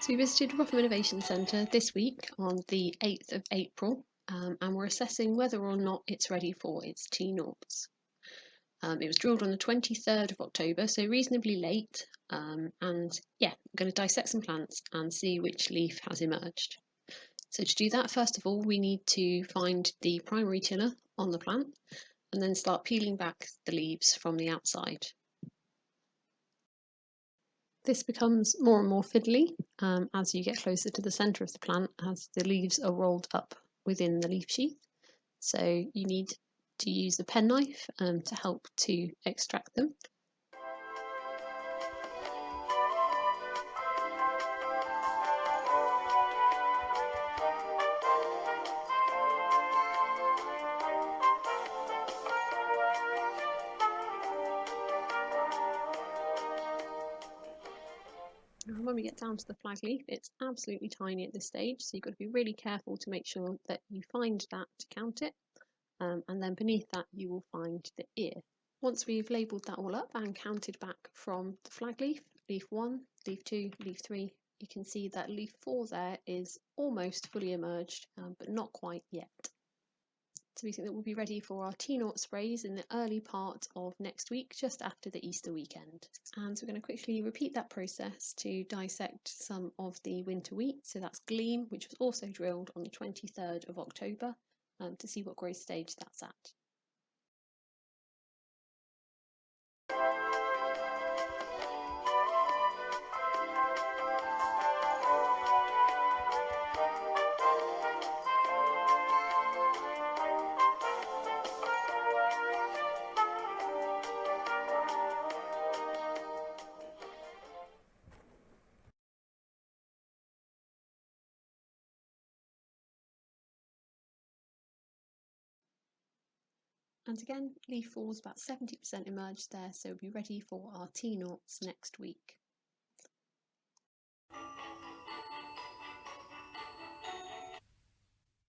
So we visited Rougham Innovation Centre this week on the 8th of April, and we're assessing whether or not it's ready for its T-noughts. It was drilled on the 23rd of October, so reasonably late, and yeah, I'm going to dissect some plants and see which leaf has emerged. So to do that, first of all, we need to find the primary tiller on the plant and then start peeling back the leaves from the outside. This becomes more and more fiddly as you get closer to the centre of the plant, as the leaves are rolled up within the leaf sheath. So you need to use a penknife to help to extract them. When we get down to the flag leaf, it's absolutely tiny at this stage, so you've got to be really careful to make sure that you find that to count it, and then beneath that you will find the ear. Once we've labelled that all up and counted back from the flag leaf, leaf 1, leaf 2, leaf 3, you can see that leaf 4 there is almost fully emerged, but not quite yet. So we think that we'll be ready for our T-nought sprays in the early part of next week, just after the Easter weekend. And so we're going to quickly repeat that process to dissect some of the winter wheat. So that's Gleam, which was also drilled on the 23rd of October, to see what growth stage that's at. And again, leaf 4 is about 70% emerged there, so we'll be ready for our T-noughts next week.